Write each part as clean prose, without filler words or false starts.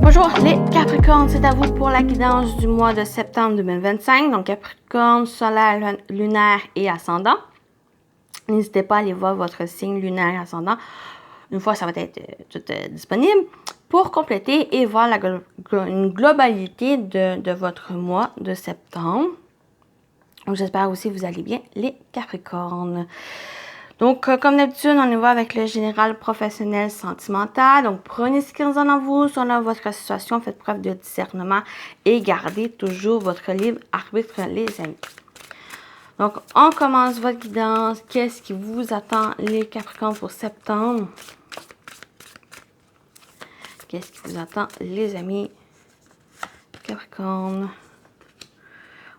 Bonjour les Capricornes, c'est à vous pour la guidance du mois de septembre 2025. Donc Capricorne, solaire, lunaire et ascendant. N'hésitez pas à aller voir votre signe lunaire et ascendant. Une fois, ça va être tout disponible pour compléter et voir une globalité de votre mois de septembre. J'espère aussi que vous allez bien, les Capricornes. Donc, comme d'habitude, on y va avec le général professionnel sentimental. Donc, prenez ce qui résonne en vous, selon votre situation, faites preuve de discernement et gardez toujours votre libre arbitre, les amis. Donc, on commence votre guidance. Qu'est-ce qui vous attend, les Capricornes, pour septembre? Qu'est-ce qui vous attend, les amis Capricorne?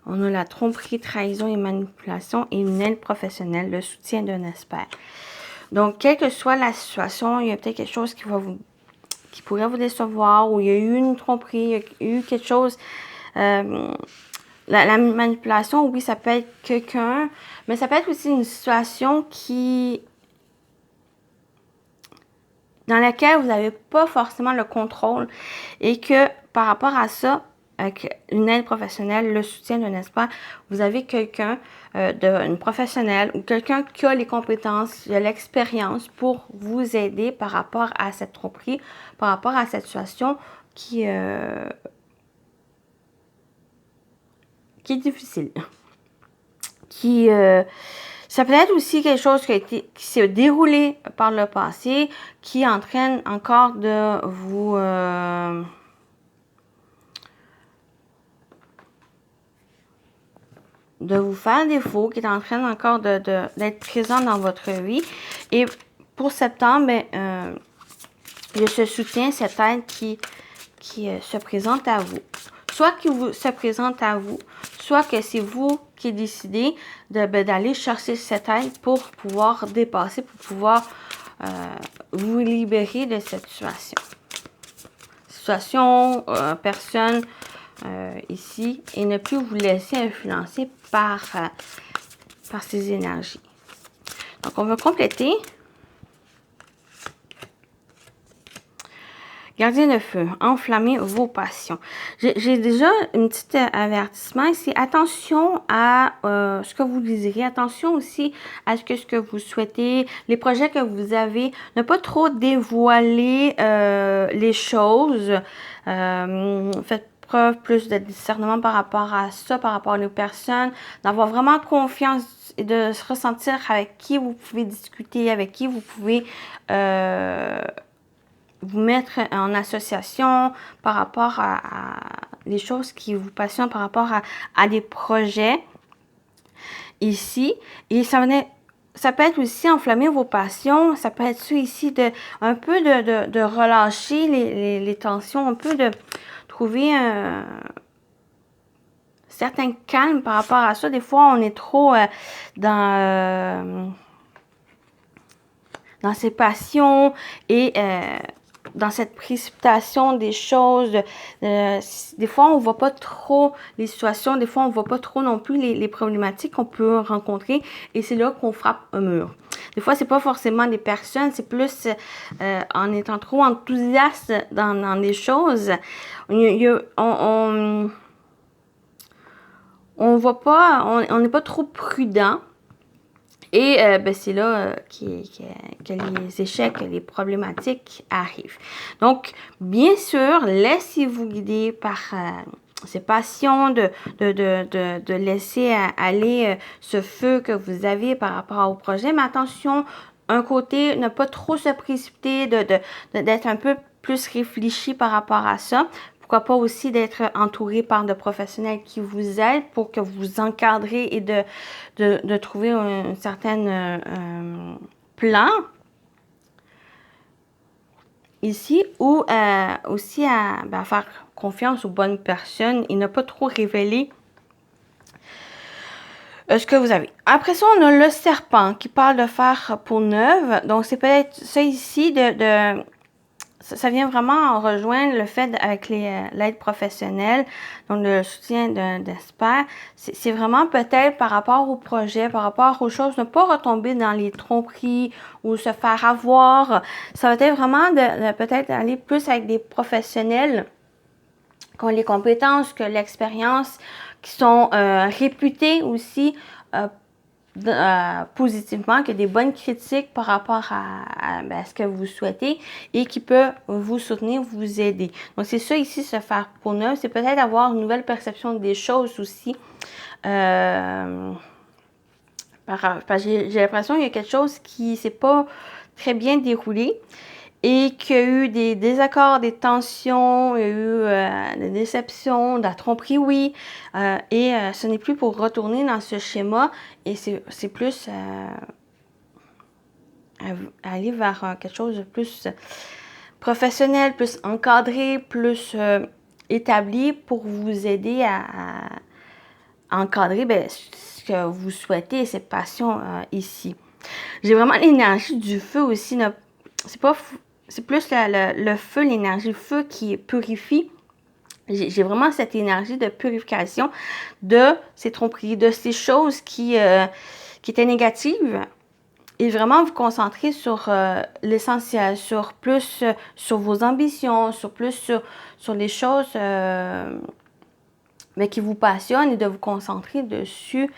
On a la tromperie, trahison et manipulation et une aide professionnelle, le soutien d'un expert. Donc, quelle que soit la situation, il y a peut-être quelque chose qui pourrait vous décevoir, ou il y a eu une tromperie, il y a eu quelque chose. La manipulation, oui, ça peut être quelqu'un, mais ça peut être aussi une situation dans laquelle vous n'avez pas forcément le contrôle et que par rapport à ça, avec une aide professionnelle, le soutien d'un expert, vous avez quelqu'un, une professionnelle ou quelqu'un qui a les compétences, l'expérience pour vous aider par rapport à cette tromperie, par rapport à cette situation qui est difficile. Ça peut être aussi quelque chose qui s'est déroulé par le passé, qui entraîne encore de vous... de vous faire défaut, qui est en train encore d'être présent dans votre vie. Et pour septembre, il y a ce soutien, cette aide qui se présente à vous. Soit qui se présente à vous, soit que c'est vous qui décidez d'aller chercher cette aide pour pouvoir dépasser, pour pouvoir vous libérer de cette situation. Personne ici, et ne plus vous laisser influencer par ces énergies. Donc, on va compléter. Gardien de feu, enflammez vos passions. J'ai déjà un petit avertissement ici. Attention à ce que vous désirez. Attention aussi à ce que vous souhaitez. Les projets que vous avez. Ne pas trop dévoiler les choses. Faites preuve plus de discernement par rapport à ça, par rapport aux personnes. D'avoir vraiment confiance et de se ressentir avec qui vous pouvez discuter, avec qui vous pouvez... vous mettre en association par rapport à les choses qui vous passionnent, par rapport à des projets ici. Et ça peut être aussi enflammer vos passions, ça peut être ça ici, un peu de relâcher les tensions, un peu de trouver un certain calme par rapport à ça. Des fois, on est trop dans ses passions et... dans cette précipitation des choses, des fois on ne voit pas trop les situations, des fois on ne voit pas trop non plus les problématiques qu'on peut rencontrer et c'est là qu'on frappe un mur. Des fois, c'est pas forcément des personnes, c'est plus en étant trop enthousiaste dans les choses. On voit pas, on n'est pas trop prudent. Et c'est là que les échecs, les problématiques arrivent. Donc, bien sûr, laissez-vous guider par ces passions, de laisser aller ce feu que vous avez par rapport au projet. Mais attention, un côté, ne pas trop se précipiter, d'être un peu plus réfléchi par rapport à ça. Pourquoi pas aussi d'être entouré par de professionnels qui vous aident pour que vous encadrez et de trouver un certain plan ici, ou aussi à faire confiance aux bonnes personnes et ne pas trop révéler ce que vous avez. Après ça, on a le serpent qui parle de faire peau neuve. Donc, c'est peut-être ça ici ça vient vraiment rejoindre le fait avec l'aide professionnelle, donc le soutien d'experts. C'est vraiment peut-être par rapport au projet, par rapport aux choses, ne pas retomber dans les tromperies ou se faire avoir. Ça va être vraiment de peut-être aller plus avec des professionnels qui ont les compétences, que l'expérience, qui sont réputés aussi positivement, que des bonnes critiques par rapport à ce que vous souhaitez et qui peut vous soutenir, vous aider. Donc, c'est ça ici, se faire peau neuve. C'est peut-être avoir une nouvelle perception des choses aussi. Parce que j'ai l'impression qu'il y a quelque chose qui ne s'est pas très bien déroulé et qu'il y a eu des désaccords, des tensions, il y a eu des déceptions, de la tromperie, oui. Et ce n'est plus pour retourner dans ce schéma et c'est plus aller vers quelque chose de plus professionnel, plus encadré, plus établi pour vous aider à encadrer ce que vous souhaitez, cette passion ici. J'ai vraiment l'énergie du feu aussi. C'est plus le feu, l'énergie, le feu qui purifie. J'ai vraiment cette énergie de purification de ces tromperies, de ces choses qui étaient négatives. Et vraiment vous concentrer sur l'essentiel, sur plus sur vos ambitions, sur plus sur les choses qui vous passionnent et de vous concentrer dessus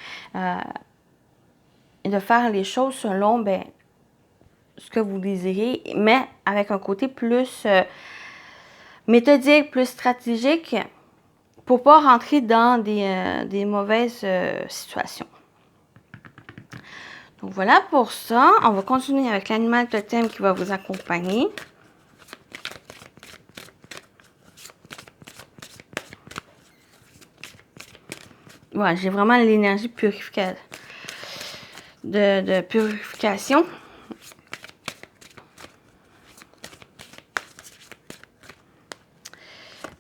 et de faire les choses selon ce que vous désirez, mais avec un côté plus méthodique, plus stratégique pour pas rentrer dans des mauvaises situations. Donc voilà pour ça. On va continuer avec l'animal totem qui va vous accompagner. Voilà, j'ai vraiment l'énergie purificative de purification.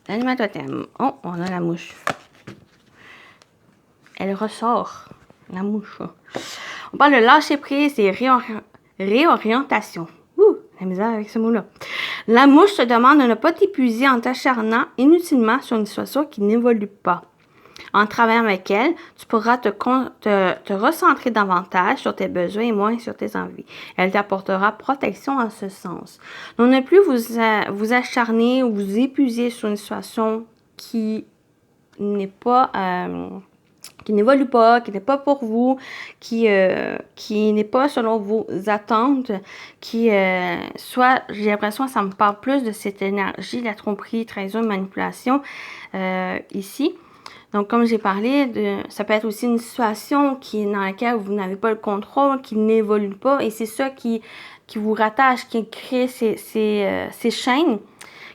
L'animal totem. Oh, on a la mouche. Elle ressort, la mouche. On parle de lâcher prise et réorientation. La misère avec ce mot-là. La mouche te demande de ne pas t'épuiser en t'acharnant inutilement sur une situation qui n'évolue pas. En travaillant avec elle, tu pourras te recentrer davantage sur tes besoins et moins sur tes envies. Elle t'apportera protection en ce sens. Donc, ne plus vous acharner ou vous épuiser sur une situation qui n'est pas... qui n'évolue pas, qui n'est pas pour vous, qui n'est pas selon vos attentes, soit, j'ai l'impression que ça me parle plus de cette énergie, la tromperie, trahison, manipulation, ici. Donc, comme j'ai parlé, ça peut être aussi une situation dans laquelle vous n'avez pas le contrôle, qui n'évolue pas, et c'est ça qui vous rattache, qui crée ces chaînes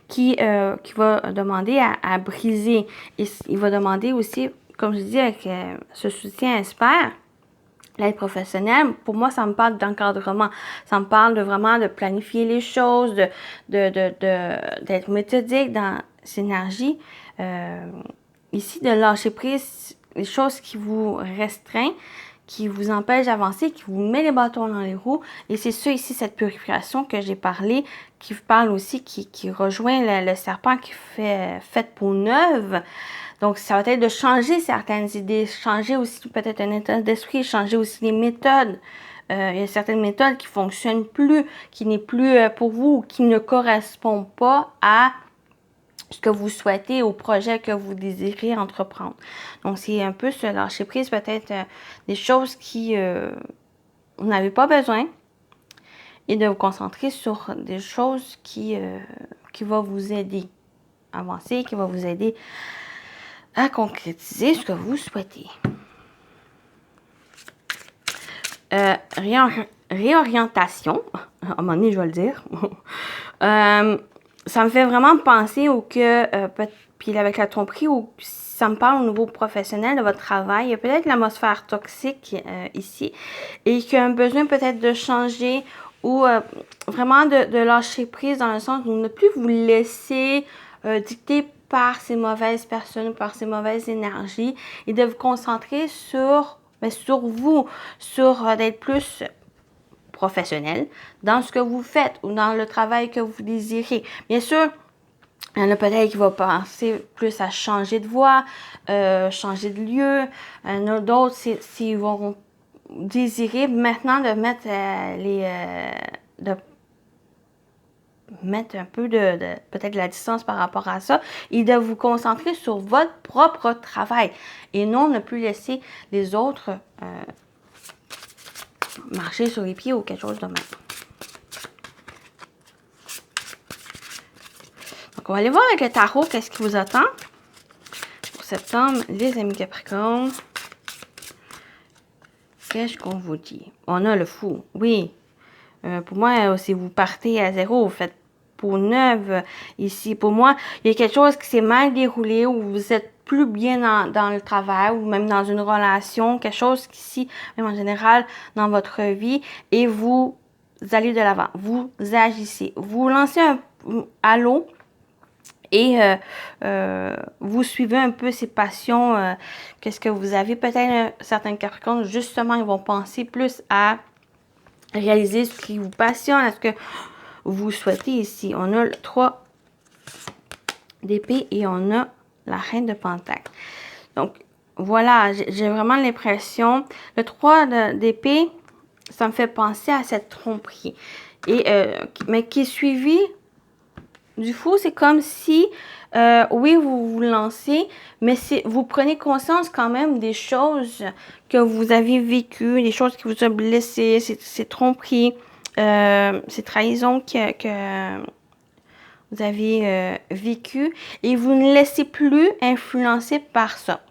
qui va demander à briser. Et il va demander aussi, comme je dis, avec ce soutien expert, l'aide professionnelle, pour moi, ça me parle d'encadrement. Ça me parle vraiment de planifier les choses, d'être méthodique dans ces énergies. Ici, de lâcher prise, les choses qui vous restreignent, qui vous empêchent d'avancer, qui vous met les bâtons dans les roues. Et c'est ça ici, cette purification que j'ai parlé, qui parle aussi, qui rejoint le serpent qui fait peau neuve. Donc, ça va être de changer certaines idées, changer aussi peut-être un état d'esprit, changer aussi les méthodes. Il y a certaines méthodes qui ne fonctionnent plus, qui n'est plus pour vous, qui ne correspondent pas à ce que vous souhaitez, au projet que vous désirez entreprendre. Donc, c'est un peu se lâcher prise, peut-être des choses qui vous n'avez pas besoin et de vous concentrer sur des choses qui vont vous aider à avancer, qui vont vous aider à concrétiser ce que vous souhaitez. Réorientation, à un moment donné, je vais le dire. Ça me fait vraiment penser puis avec la tromperie, ça me parle au niveau professionnel de votre travail. Il y a peut-être l'atmosphère toxique ici et qu'il y a un besoin peut-être de changer ou vraiment de lâcher prise dans le sens de ne plus vous laisser dicter par ces mauvaises personnes, par ces mauvaises énergies et de vous concentrer sur vous, sur d'être plus professionnel, dans ce que vous faites ou dans le travail que vous désirez. Bien sûr, il y en a peut-être qui vont penser plus à changer de voie, changer de lieu. Il y en a d'autres, s'ils vont désirer maintenant de mettre de mettre un peu peut-être de la distance par rapport à ça et de vous concentrer sur votre propre travail et non ne plus laisser les autres marcher sur les pieds ou quelque chose de même. Donc, on va aller voir avec le tarot qu'est-ce qui vous attend pour septembre, les amis Capricorne. Qu'est-ce qu'on vous dit? On a le fou, oui. Pour moi, si vous partez à zéro, vous faites peau neuve ici. Pour moi, il y a quelque chose qui s'est mal déroulé ou vous êtes plus bien dans le travail ou même dans une relation, quelque chose qui, même en général, dans votre vie, et vous allez de l'avant, vous agissez, vous lancez un halo et vous suivez un peu ces passions, qu'est-ce que vous avez. Peut-être certains Capricornes, justement, ils vont penser plus à réaliser ce qui vous passionne, à ce que vous souhaitez ici. On a le 3 d'épée et on a la reine de pentacle. Donc, voilà, j'ai vraiment l'impression, le 3 d'épée, ça me fait penser à cette tromperie. Et, mais qui est suivi du fou, c'est comme si, oui, vous vous lancez, mais vous prenez conscience quand même des choses que vous avez vécues, des choses qui vous ont blessé, ces tromperies, ces trahisons que vous avez vécues, et vous ne laissez plus influencer par ça.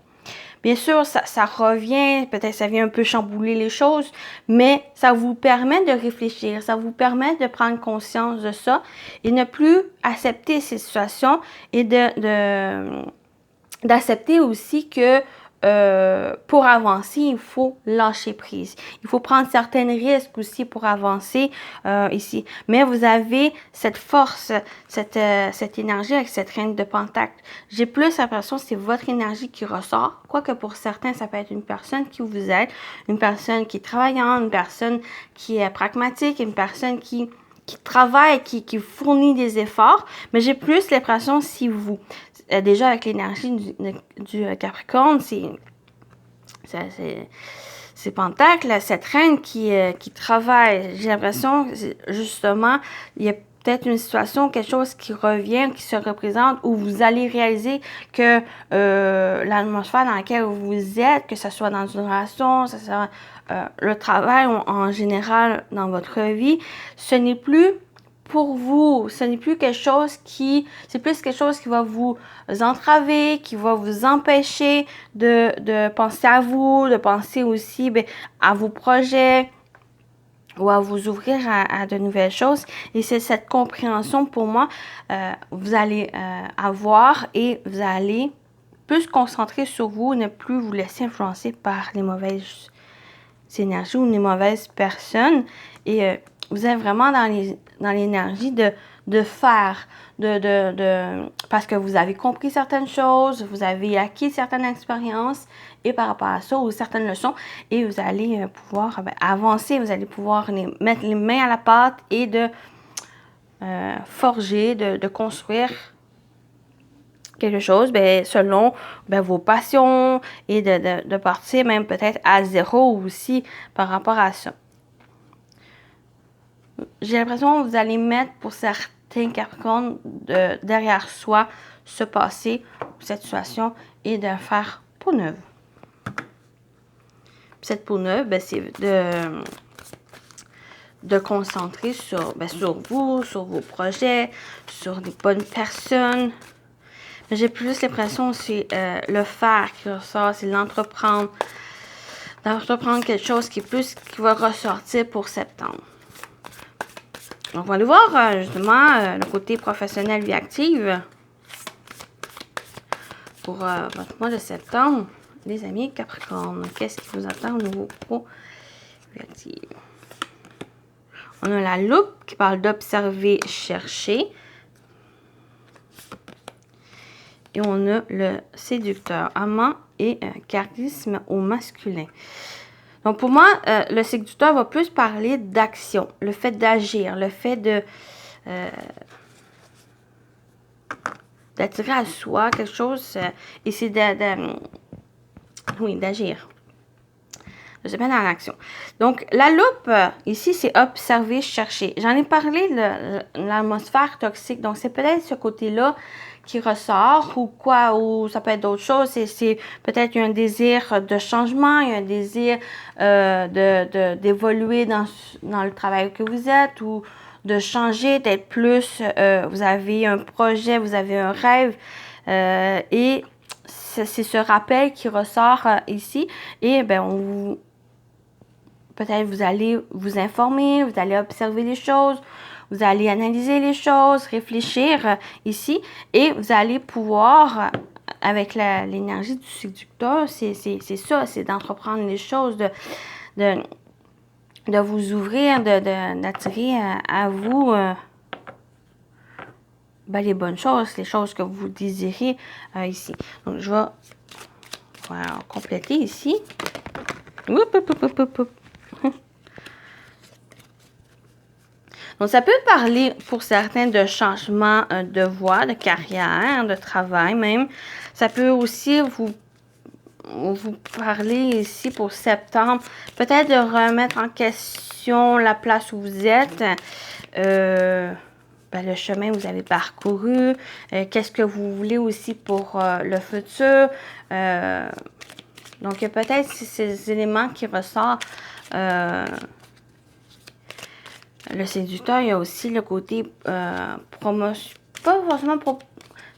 Bien sûr, ça revient, peut-être ça vient un peu chambouler les choses, mais ça vous permet de réfléchir, ça vous permet de prendre conscience de ça et ne plus accepter ces situations et d'accepter aussi que pour avancer, il faut lâcher prise. Il faut prendre certains risques aussi pour avancer ici. Mais vous avez cette force, cette énergie avec cette reine de pentacle. J'ai plus l'impression que c'est votre énergie qui ressort. Quoique pour certains, ça peut être une personne qui vous aide, une personne qui est travaillante, une personne qui est pragmatique, une personne qui travaille, qui fournit des efforts. Mais j'ai plus l'impression si vous déjà avec l'énergie du Capricorne, c'est Pentacle, cette reine qui travaille. J'ai l'impression, justement, il y a peut-être une situation, quelque chose qui revient, qui se représente, où vous allez réaliser que l'atmosphère dans laquelle vous êtes, que ce soit dans une relation, que ce soit le travail en général dans votre vie, ce n'est plus pour vous, ce n'est plus quelque chose c'est plus quelque chose qui va vous entraver, qui va vous empêcher de penser à vous, de penser aussi à vos projets ou à vous ouvrir à de nouvelles choses. Et c'est cette compréhension pour moi, vous allez avoir et vous allez plus se concentrer sur vous, ne plus vous laisser influencer par les mauvaises énergies ou les mauvaises personnes. Et vous êtes vraiment dans l'énergie de faire, parce que vous avez compris certaines choses, vous avez acquis certaines expériences et par rapport à ça, ou certaines leçons, et vous allez pouvoir avancer, vous allez pouvoir mettre les mains à la pâte et de forger, de construire quelque chose selon vos passions et de partir même peut-être à zéro aussi par rapport à ça. J'ai l'impression que vous allez mettre pour certains Capricornes derrière soi ce passé, cette situation et de faire peau neuve. Cette peau neuve, c'est de concentrer sur vous, sur vos projets, sur des bonnes personnes. J'ai plus l'impression que c'est le faire qui ressort, c'est l'entreprendre. D'entreprendre quelque chose qui va ressortir pour septembre. On va aller voir justement le côté professionnel vie active pour votre mois de septembre. Les amis Capricorne, qu'est-ce qui vous attend au niveau pro vie active? On a la loupe qui parle d'observer, chercher. Et on a le séducteur, amant et charisme au masculin. Donc, pour moi, le séducteur va plus parler d'action, le fait d'agir, le fait de d'attirer à soi quelque chose, et c'est oui, d'agir. Je sais pas dans l'action. Donc, la loupe, ici, c'est observer, chercher. J'en ai parlé, l'atmosphère toxique. Donc, c'est peut-être ce côté-là qui ressort ou quoi, ou ça peut être d'autres choses. C'est peut-être un désir de changement, il y a un désir d'évoluer dans le travail que vous êtes ou de changer, d'être plus, vous avez un projet, vous avez un rêve et c'est ce rappel qui ressort ici et ben peut-être vous allez vous informer, vous allez observer les choses, vous allez analyser les choses, réfléchir ici et vous allez pouvoir, avec l'énergie du séducteur, c'est ça, c'est d'entreprendre les choses, de vous ouvrir, d'attirer à vous les bonnes choses, les choses que vous désirez ici. Donc, je vais compléter ici. Donc, ça peut parler pour certains de changement de voie, de carrière, de travail même. Ça peut aussi vous parler ici pour septembre, peut-être de remettre en question la place où vous êtes, le chemin que vous avez parcouru, qu'est-ce que vous voulez aussi pour le futur. Donc, il y a peut-être ces éléments qui ressortent. Le séducteur, il y a aussi le côté promotion, pas forcément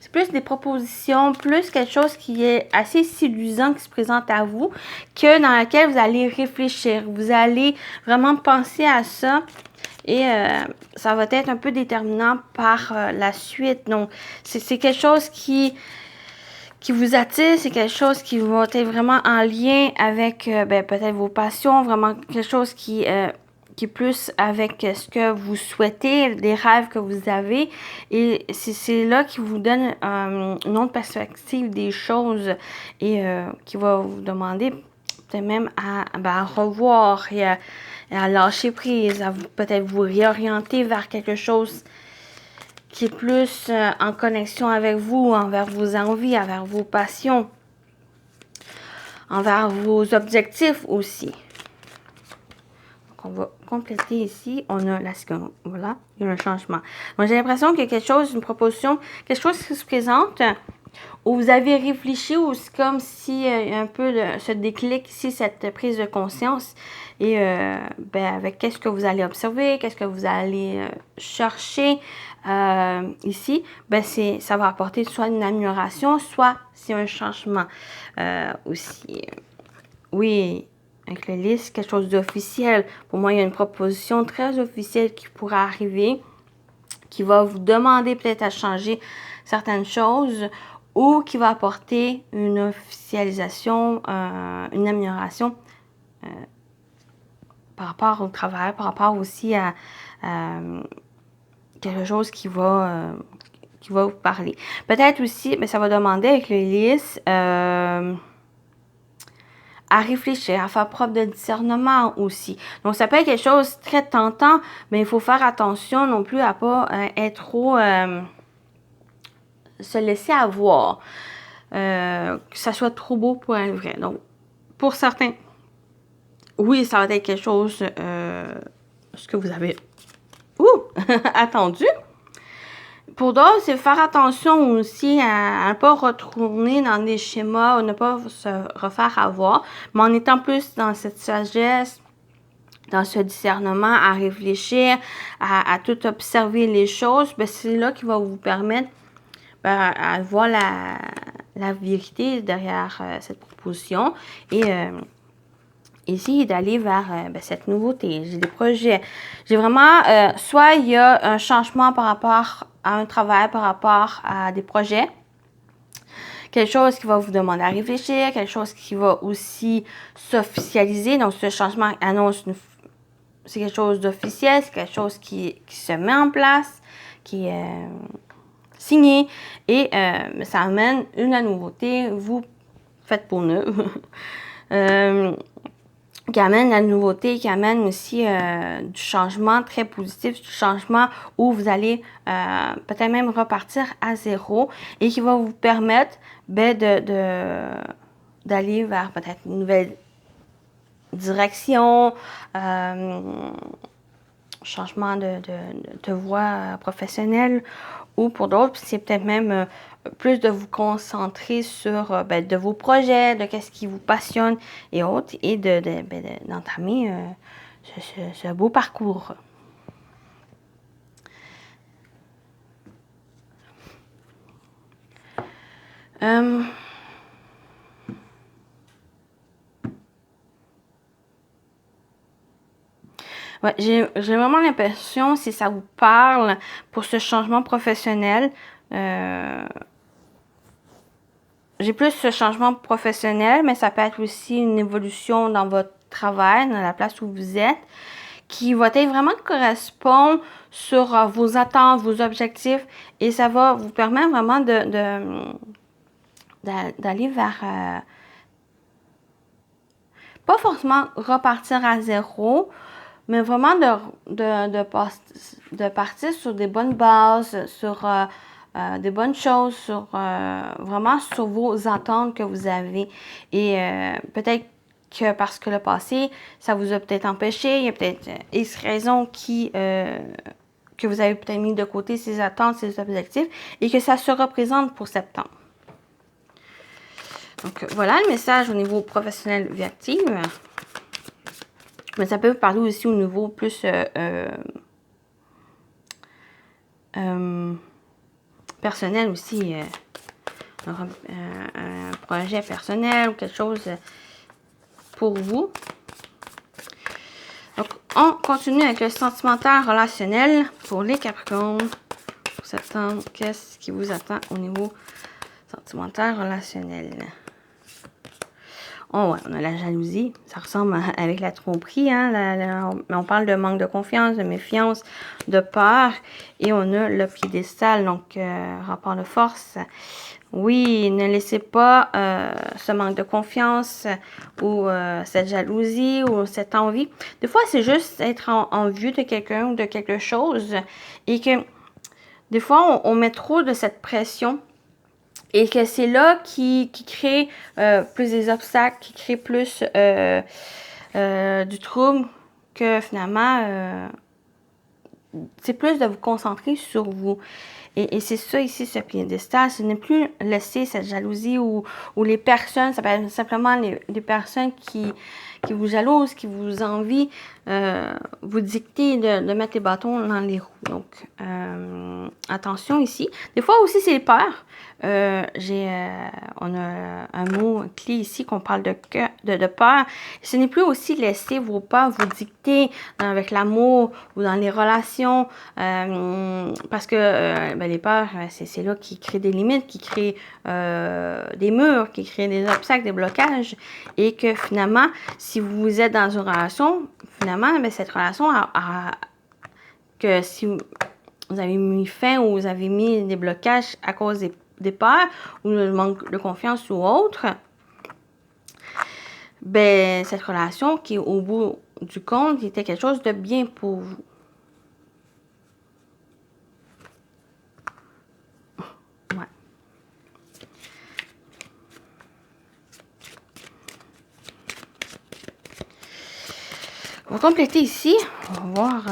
c'est plus des propositions, plus quelque chose qui est assez séduisant qui se présente à vous, que dans laquelle vous allez réfléchir, vous allez vraiment penser à ça et ça va être un peu déterminant par la suite. Donc, c'est quelque chose qui vous attire, c'est quelque chose qui va être vraiment en lien avec peut-être vos passions, vraiment quelque chose qui est plus avec ce que vous souhaitez, des rêves que vous avez. Et c'est là qui vous donne une autre perspective des choses et qui va vous demander peut-être même à revoir et à lâcher prise, à peut-être vous réorienter vers quelque chose qui est plus en connexion avec vous, envers vos envies, envers vos passions, envers vos objectifs aussi. On va compléter ici. On a la seconde. Voilà, il y a un changement. Moi, j'ai l'impression qu'il y a quelque chose, une proposition, quelque chose qui se présente où vous avez réfléchi ou c'est comme si un peu ce déclic ici, cette prise de conscience et avec qu'est-ce que vous allez observer, qu'est-ce que vous allez chercher ici, ça va apporter soit une amélioration, soit c'est un changement aussi. Oui. Avec le liste, quelque chose d'officiel. Pour moi, il y a une proposition très officielle qui pourra arriver, qui va vous demander peut-être à changer certaines choses ou qui va apporter une officialisation, une amélioration par rapport au travail, par rapport aussi à quelque chose qui va vous parler. Peut-être aussi, ça va demander avec le liste à réfléchir, à faire preuve de discernement aussi. Donc, ça peut être quelque chose de très tentant, mais il faut faire attention non plus à pas être trop... se laisser avoir. Que ça soit trop beau pour être vrai. Donc, pour certains, oui, ça va être quelque chose ce que vous avez attendu. Pour d'autres, c'est faire attention aussi à ne pas retourner dans des schémas, à ne pas se refaire avoir, mais en étant plus dans cette sagesse, dans ce discernement, à réfléchir, à tout observer les choses, c'est là qui va vous permettre à voir la vérité derrière cette proposition et essayer d'aller vers cette nouveauté. J'ai des projets. J'ai vraiment, soit il y a un changement par rapport à un travail, par rapport à des projets, quelque chose qui va vous demander à réfléchir, quelque chose qui va aussi s'officialiser. Donc, ce changement annonce c'est quelque chose d'officiel, c'est quelque chose qui se met en place, qui est signé et ça amène une nouveauté. Vous faites peau neuve. qui amène la nouveauté, qui amène aussi du changement très positif, du changement où vous allez peut-être même repartir à zéro et qui va vous permettre d'aller vers peut-être une nouvelle direction, changement de voie professionnelle, ou pour d'autres, c'est peut-être même plus de vous concentrer sur de vos projets, de qu'est-ce qui vous passionne et autres, et d'entamer ce beau parcours. Ouais, j'ai vraiment l'impression, si ça vous parle, pour ce changement professionnel, j'ai plus ce changement professionnel, mais ça peut être aussi une évolution dans votre travail, dans la place où vous êtes, qui va être vraiment correspondre sur vos attentes, vos objectifs, et ça va vous permettre vraiment d'aller vers, pas forcément repartir à zéro, mais vraiment de partir sur des bonnes bases, sur des bonnes choses, sur vraiment sur vos attentes que vous avez. Et peut-être que parce que le passé, ça vous a peut-être empêché, il y a peut-être X raisons que vous avez peut-être mis de côté ces attentes, ces objectifs, et que ça se représente pour septembre. Donc voilà le message au niveau professionnel vie active. Mais ça peut vous parler aussi au niveau plus personnel aussi. Un projet personnel ou quelque chose pour vous. Donc, on continue avec le sentimental relationnel pour les Capricornes. Pour septembre, qu'est-ce qui vous attend au niveau sentimental relationnel? Oh ouais, on a la jalousie. Ça ressemble avec la tromperie. Hein, on parle de manque de confiance, de méfiance, de peur. Et on a le piédestal, donc rapport de force. Oui, ne laissez pas ce manque de confiance ou cette jalousie ou cette envie. Des fois, c'est juste être en vue de quelqu'un ou de quelque chose. Et que des fois, on met trop de cette pression. Et que c'est là qui crée plus des obstacles, qui crée plus du trouble, que finalement, c'est plus de vous concentrer sur vous. Et c'est ça ici, ce piédestal, ce n'est plus laisser cette jalousie ou les personnes, ça peut être simplement les personnes qui vous jalousent, qui vous envient, vous dicter de mettre les bâtons dans les roues. Donc, attention ici. Des fois aussi, c'est les peurs. On a un mot clé ici qu'on parle de peur. Ce n'est plus aussi laisser vos peurs vous dicter avec l'amour ou dans les relations, parce que les peurs, c'est là qui créent des limites, qui créent des murs, qui créent des obstacles, des blocages, et que finalement, si vous êtes dans une relation, finalement, cette relation que si vous avez mis fin ou vous avez mis des blocages à cause des peurs ou le manque de confiance ou autre, cette relation qui, au bout du compte, était quelque chose de bien pour vous. Ouais. On va compléter ici. On va voir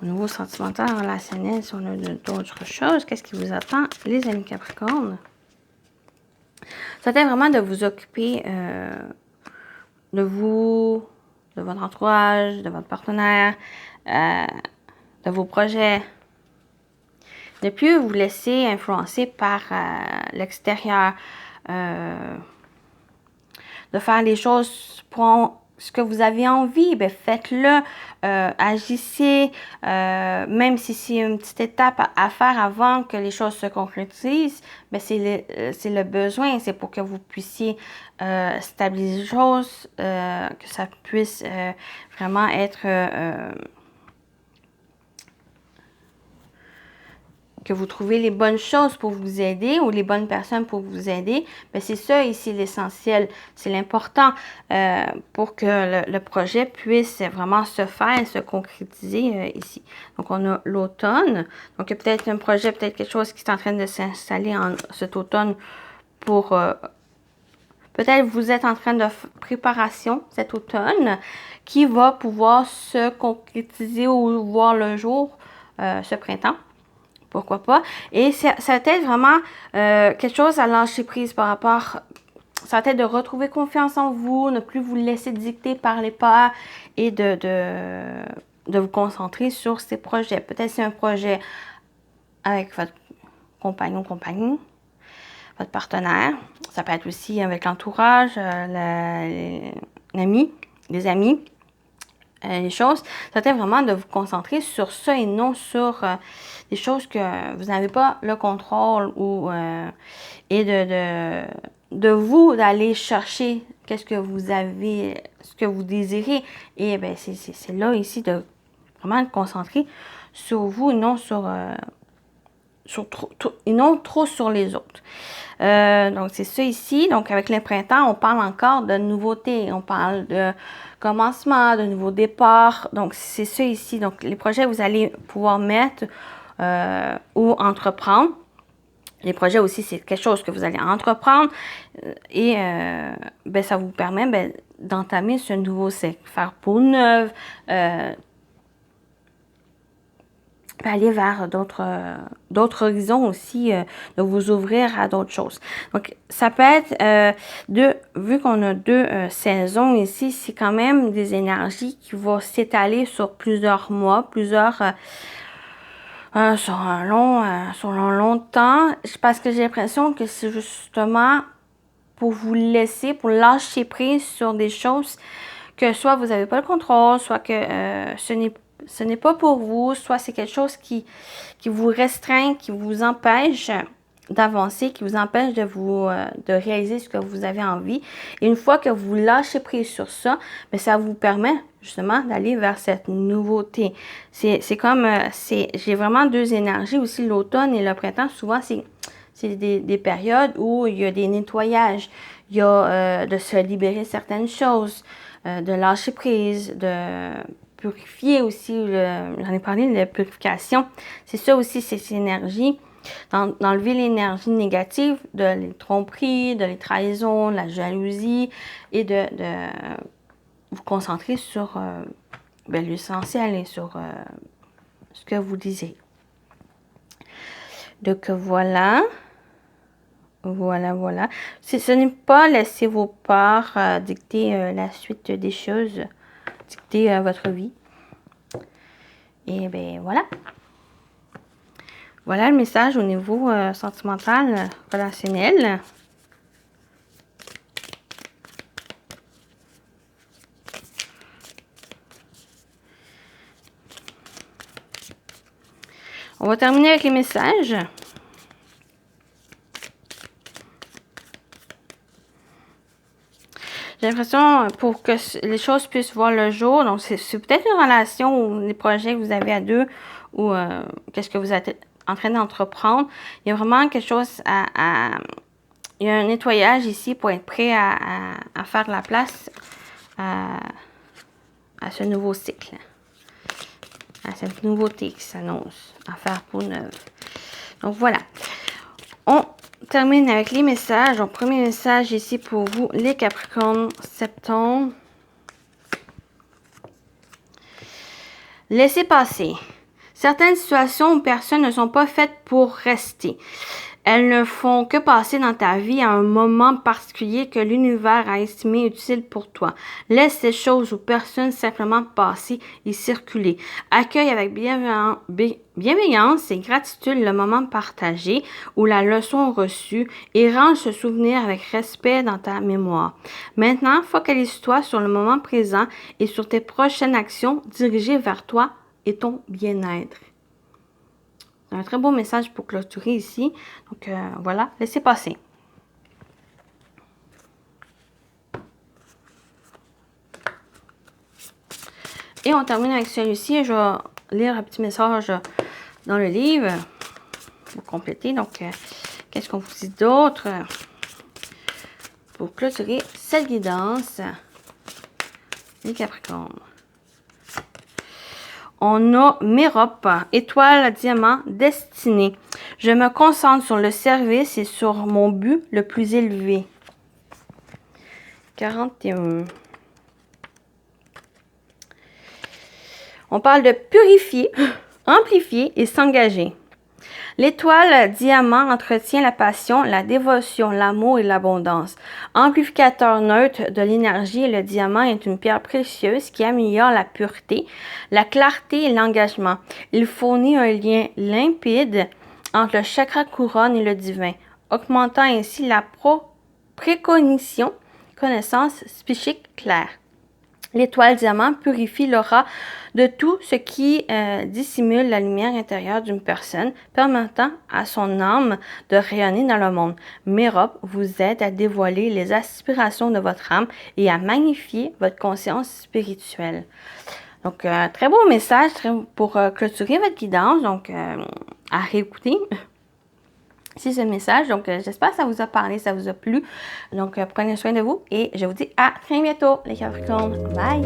au niveau sentimental, relationnel, si on a d'autres choses. Qu'est-ce qui vous attend, les amis Capricornes? C'était vraiment de vous occuper de vous, de votre entourage, de votre partenaire, de vos projets. Ne plus vous laisser influencer par l'extérieur. De faire les choses pour ce que vous avez envie, faites-le, agissez, même si c'est une petite étape à faire avant que les choses se concrétisent, c'est le besoin, c'est pour que vous puissiez stabiliser les choses, que ça puisse vraiment être que vous trouvez les bonnes choses pour vous aider ou les bonnes personnes pour vous aider, bien, c'est ça ici l'essentiel. C'est l'important pour que le projet puisse vraiment se faire, se concrétiser ici. Donc, on a l'automne. Donc, il y a peut-être un projet, peut-être quelque chose qui est en train de s'installer en cet automne pour... peut-être vous êtes en train de préparation cet automne qui va pouvoir se concrétiser ou voir le jour ce printemps. Pourquoi pas? Et ça va être vraiment quelque chose à lâcher prise par rapport... Ça va être de retrouver confiance en vous, ne plus vous laisser dicter par les peurs et de vous concentrer sur ces projets. Peut-être c'est un projet avec votre compagnon, compagne, votre partenaire. Ça peut être aussi avec l'entourage, l'ami, les amis. Les choses, ça va être vraiment de vous concentrer sur ça et non sur des choses que vous n'avez pas le contrôle ou et de vous d'aller chercher qu'est-ce que vous avez, ce que vous désirez. Et bien, c'est là ici de vraiment être concentré sur vous et non sur et non trop sur les autres. Donc, c'est ça ici. Donc, avec le printemps, on parle encore de nouveautés. On parle de commencement, de nouveaux départs. Donc, c'est ça ici. Donc, les projets que vous allez pouvoir mettre ou entreprendre. Les projets aussi, c'est quelque chose que vous allez entreprendre et ben, ça vous permet d'entamer ce nouveau cycle. Faire peau neuve, aller vers d'autres horizons aussi, de vous ouvrir à d'autres choses. Donc, ça peut être vu qu'on a deux saisons ici, c'est quand même des énergies qui vont s'étaler sur plusieurs mois, sur un long temps, parce que j'ai l'impression que c'est justement pour vous laisser, pour lâcher prise sur des choses que soit vous n'avez pas le contrôle, soit que ce n'est pas pour vous, soit c'est quelque chose qui vous restreint, qui vous empêche d'avancer, qui vous empêche de réaliser ce que vous avez envie. Et une fois que vous lâchez prise sur ça, bien, ça vous permet justement d'aller vers cette nouveauté. C'est comme, j'ai vraiment deux énergies aussi, l'automne et le printemps. Souvent, c'est des périodes où il y a des nettoyages, il y a de se libérer certaines choses, de lâcher prise, de purifier aussi, j'en ai parlé de la purification. C'est ça aussi, ces énergies. D'enlever l'énergie négative de les tromperies, de les trahisons, de la jalousie et de vous concentrer sur l'essentiel et sur ce que vous désirez. Donc voilà. Voilà. Ce n'est pas laisser vos peurs dicter la suite des choses, dicter votre vie. Et bien voilà. Voilà le message au niveau sentimental, relationnel. On va terminer avec les messages. J'ai l'impression, pour que les choses puissent voir le jour, donc c'est peut-être une relation ou des projets que vous avez à deux ou qu'est-ce que vous êtes en train d'entreprendre. Il y a vraiment quelque chose il y a un nettoyage ici pour être prêt à faire la place à ce nouveau cycle, à cette nouveauté qui s'annonce, à faire peau neuve. Donc voilà. On termine avec les messages. Donc, premier message ici pour vous, les Capricornes, septembre. Laissez passer. Certaines situations ou personnes ne sont pas faites pour rester. Elles ne font que passer dans ta vie à un moment particulier que l'univers a estimé utile pour toi. Laisse ces choses ou personnes simplement passer et circuler. Accueille avec bienveillance et gratitude le moment partagé ou la leçon reçue et range ce souvenir avec respect dans ta mémoire. Maintenant, focalise-toi sur le moment présent et sur tes prochaines actions dirigées vers toi et ton bien-être. Un très beau message pour clôturer ici. Donc, voilà, laissez passer. Et on termine avec celui-ci. Je vais lire un petit message dans le livre. vous compléter. Donc, qu'est-ce qu'on vous dit d'autre pour clôturer cette guidance, les Capricornes? On a Mérope, étoile, diamant, destinée. Je me concentre sur le service et sur mon but le plus élevé. 41. On parle de purifier, amplifier et s'engager. L'étoile diamant entretient la passion, la dévotion, l'amour et l'abondance. Amplificateur neutre de l'énergie, le diamant est une pierre précieuse qui améliore la pureté, la clarté et l'engagement. Il fournit un lien limpide entre le chakra couronne et le divin, augmentant ainsi la précognition, connaissance psychique claire. L'étoile diamant purifie l'aura de tout ce qui dissimule la lumière intérieure d'une personne, permettant à son âme de rayonner dans le monde. Mérope vous aide à dévoiler les aspirations de votre âme et à magnifier votre conscience spirituelle. Donc, très beau message pour clôturer votre guidance. Donc, à réécouter. C'est ce message. Donc, j'espère que ça vous a parlé, ça vous a plu. Donc, prenez soin de vous et je vous dis à très bientôt, les Capricornes. Bye!